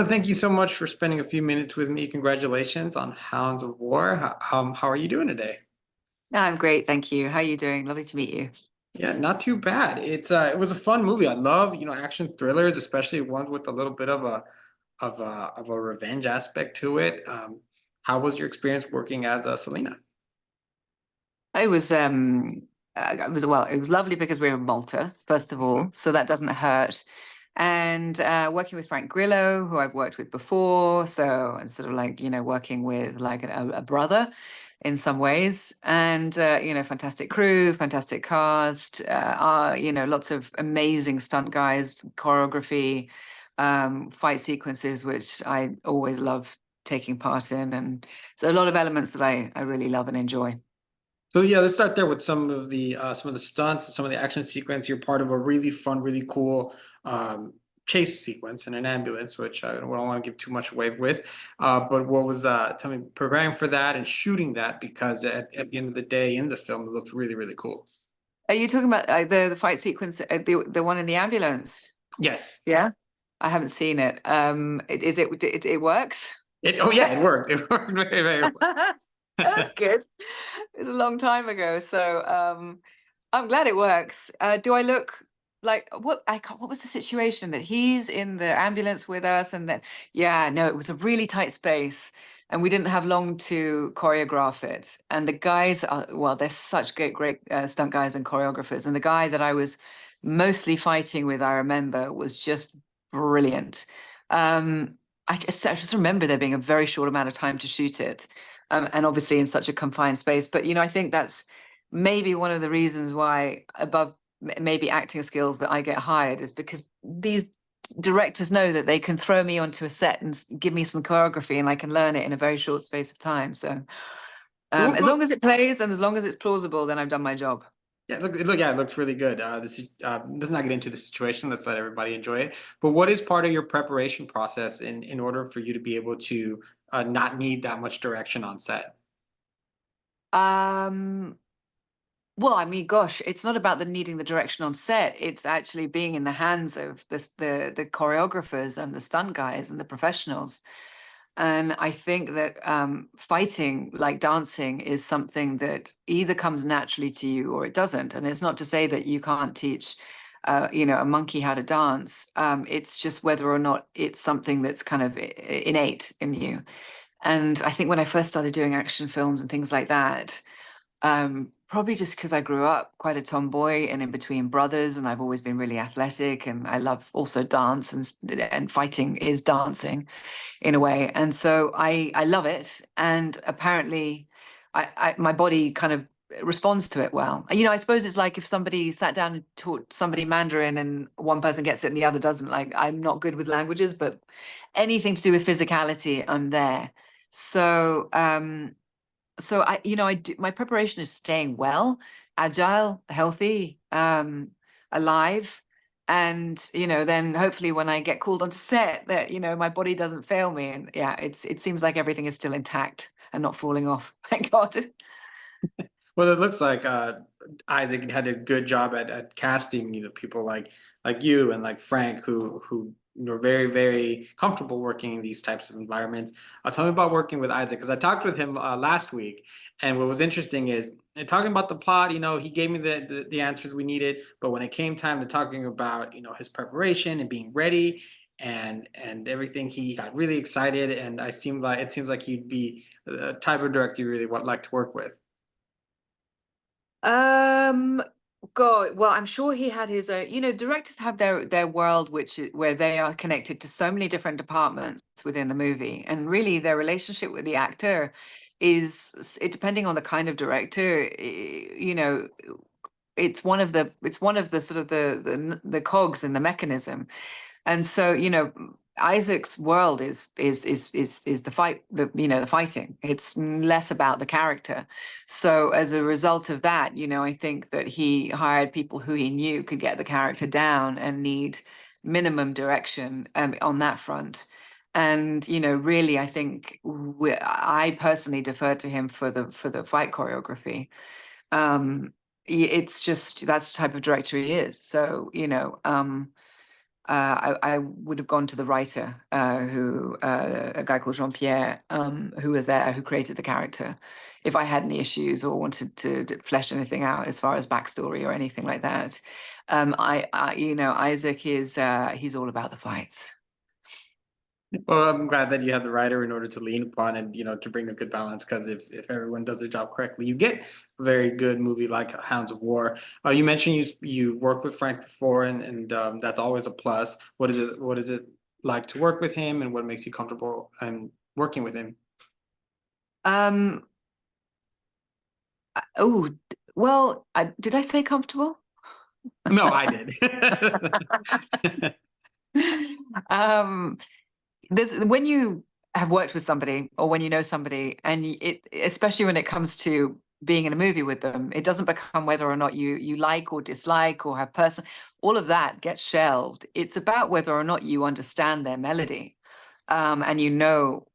to thank you so much for spending a few minutes with me. Congratulations on Hounds of War. How are you doing today? No, I'm great, thank you. How are you doing? Lovely to meet you. Yeah, not too bad. It was a fun movie. I love, action thrillers, especially ones with a little bit of a revenge aspect to it. How was your experience working as Selena? It was it was lovely because we were in Malta, first of all, Mhm. so that doesn't hurt. And working with Frank Grillo, who I've worked with before, so it's sort of like, working with like a brother in some ways. And fantastic crew, fantastic cast, lots of amazing stunt guys, choreography, fight sequences, which I always love taking part in. And so a lot of elements that I really love and enjoy. So yeah, let's start there with some of the stunts and some of the action sequence. You're part of a really fun, really cool chase sequence in an ambulance, which I don't want to give too much away with. But what was tell me preparing for that and shooting that because at the end of the day in the film it looked really, really cool. Are you talking about the fight sequence, the one in the ambulance? Yes. Yeah, I haven't seen it. It works? Oh yeah, it worked. It worked very, very well. That's good. It was a long time ago, so I'm glad it works. Do I look like what? I can't, what was the situation that he's in the ambulance with us, and then yeah, no, it was a really tight space, and we didn't have long to choreograph it. And the guys are well, they're such great stunt guys and choreographers. And the guy that I was mostly fighting with, I remember, was just brilliant. Um, I just remember there being a very short amount of time to shoot it, and obviously in such a confined space. But I think that's maybe one of the reasons why above maybe acting skills that I get hired is because these directors know that they can throw me onto a set and give me some choreography and I can learn it in a very short space of time. So as What, long as it plays and as long as it's plausible, then I've done my job. yeah, yeah, it looks really good. Let's not get into the situation. Let's let everybody enjoy it. But what is part of your preparation process in order for you to be able to not need that much direction on set? Um, well, I mean, gosh, it's not about the needing the direction on set. It's actually being in the hands of the choreographers and the stunt guys and the professionals. And I think that fighting, like dancing, is something that either comes naturally to you or it doesn't. And it's not to say that you can't teach, a monkey how to dance. It's just whether or not it's something that's kind of innate in you. And I think when I first started doing action films and things like that, probably just because I grew up quite a tomboy and in between brothers, and I've always been really athletic, and I love also dance, and fighting is dancing in a way. And so I love it. And apparently my body kind of responds to it well. I suppose it's like if somebody sat down and taught somebody Mandarin and one person gets it and the other doesn't. Like I'm not good with languages, but anything to do with physicality, I'm there. So I do my preparation is staying well, agile, healthy, alive. And then hopefully when I get called onto set that my body doesn't fail me, and yeah, it seems like everything is still intact and not falling off. Thank God. Well, it looks like Isaac had a good job at casting, people like you and like Frank, who are very, very comfortable working in these types of environments. Tell me about working with Isaac because I talked with him last week, and what was interesting is talking about the plot. He gave me the answers we needed, but when it came time to talking about his preparation and being ready and everything, he got really excited, and it seems like he'd be the type of director you really would like to work with. Um, God, well, I'm sure he had his own, directors have their world where they are connected to so many different departments within the movie. And really their relationship with the actor is it depending on the kind of director, it's one of the sort of the cogs in the mechanism. And so, Isaac's world is the fight, the fighting. It's less about the character. So as a result of that, I think that he hired people who he knew could get the character down and need minimum direction on that front. And really, I think I personally defer to him for the fight choreography. It's just that's the type of director he is. So I would have gone to the writer, a guy called Jean-Pierre, who was there, who created the character, if I had any issues or wanted to flesh anything out as far as backstory or anything like that. You know, Isaac is he's all about the fights. Well, I'm glad that you have the writer in order to lean upon and to bring a good balance. Because if everyone does their job correctly, you get a very good movie like Hounds of War. You mentioned you worked with Frank before, and that's always a plus. What is it like to work with him, and what makes you comfortable and working with him? Um, oh, well, did I say comfortable? No, I did. um, when you have worked with somebody or when you know somebody, and especially when it comes to being in a movie with them, it doesn't become whether or not you like or dislike or have person, all of that gets shelved. It's about whether or not you understand their melody, and you know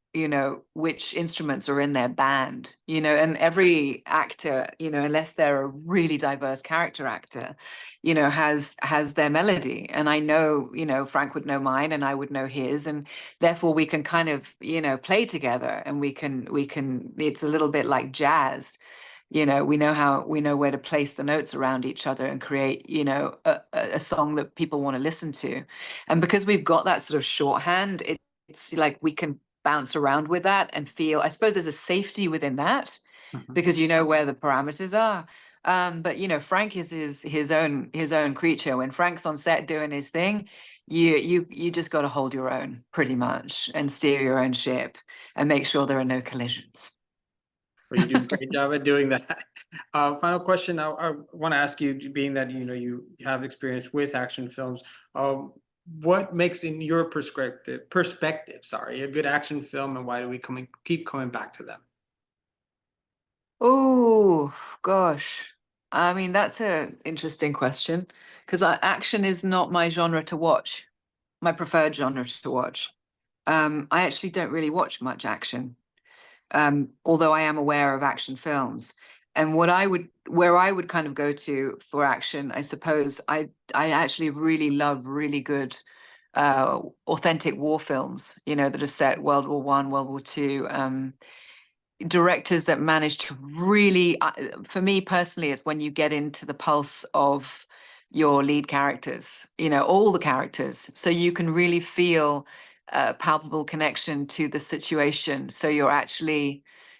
which instruments are in their band, and every actor, unless they're a really diverse character actor, has their melody. And I know, Frank would know mine and I would know his, and therefore we can kind of, play together, and we can it's a little bit like jazz. We know where to place the notes around each other and create, a song that people want to listen to. And because we've got that sort of shorthand, it's like we can bounce around with that and feel, I suppose there's a safety within that, Mhm. because you know where the parameters are. But Frank is his own creature. When Frank's on set doing his thing, you just got to hold your own pretty much and steer your own ship and make sure there are no collisions. Well, you do a great job at doing that. Final question I want to ask you, being that you have experience with action films, um, what makes, in your perspective, sorry, a good action film, and why do we keep coming back to them? Oh gosh. I mean, that's an interesting question, because action is not my genre to watch, my preferred genre to watch. I actually don't really watch much action, although I am aware of action films. And where I would kind of go to for action, I suppose, I actually really love really good, authentic war films, that are set World War One, World War Two. Directors that manage to really, for me personally, it's when you get into the pulse of your lead characters, all the characters, so you can really feel a palpable connection to the situation. So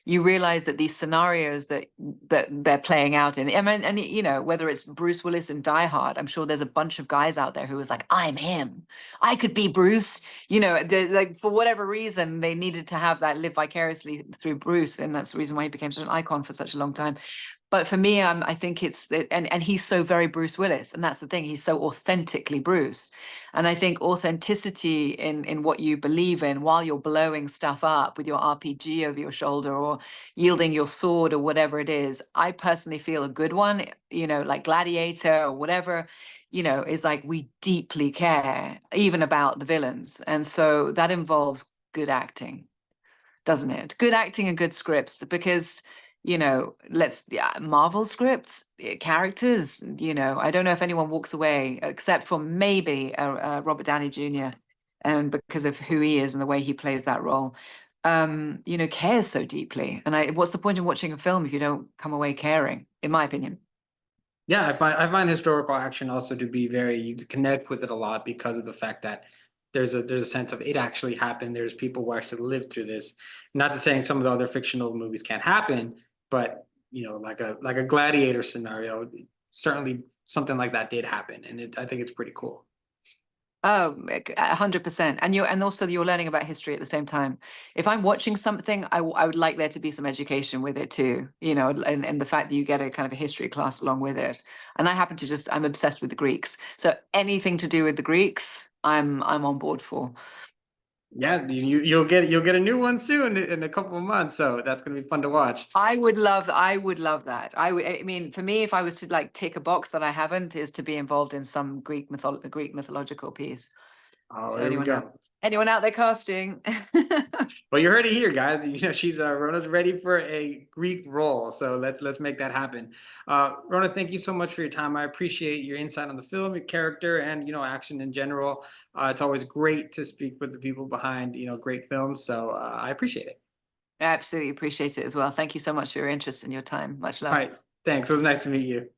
you realize that these scenarios that they're playing out in, I mean, and whether it's Bruce Willis in Die Hard, I'm sure there's a bunch of guys out there who was like, I'm him, I could be Bruce. Like, for whatever reason, they needed to have that live vicariously through Bruce, and that's the reason why he became such an icon for such a long time. But for me, I think and he's so very Bruce Willis, and that's the thing. He's so authentically Bruce, and I think authenticity in what you believe in while you're blowing stuff up with your RPG over your shoulder or yielding your sword or whatever it is. I personally feel a good one, like Gladiator or whatever, is like, we deeply care even about the villains, and so that involves good acting, doesn't it? Good acting and good scripts, because yeah, Marvel scripts, characters, I don't know if anyone walks away except for maybe Robert Downey Jr., and because of who he is and the way he plays that role, cares so deeply. And what's the point in watching a film if you don't come away caring, in my opinion? Yeah, I find historical action also to be very, you can connect with it a lot because of the fact that there's a sense of it actually happened. There's people who actually lived through this. Not to saying some of the other fictional movies can't happen, but like a gladiator scenario, certainly something like that did happen, and I think it's pretty cool. Oh, 100%. And also you're learning about history at the same time. If I'm watching something, I would like there to be some education with it too, and the fact that you get a kind of a history class along with it. And I'm obsessed with the Greeks. So anything to do with the Greeks, I'm on board for. Yeah, you'll get a new one soon in a couple of months, so that's gonna be fun to watch. I would love that. I mean, for me, if I was to like tick a box that I haven't, is to be involved in some Greek mythological piece. Oh, So here we anyone know go. Anyone out there casting? Well, you heard it here, guys. You know, she's Rhona's ready for a Greek role, so let's make that happen. Rhona, thank you so much for your time. I appreciate your insight on the film, your character, and action in general. It's always great to speak with the people behind great films. So I appreciate it. I absolutely appreciate it as well. Thank you so much for your interest and your time. Much All love. right, thanks. It was nice to meet you.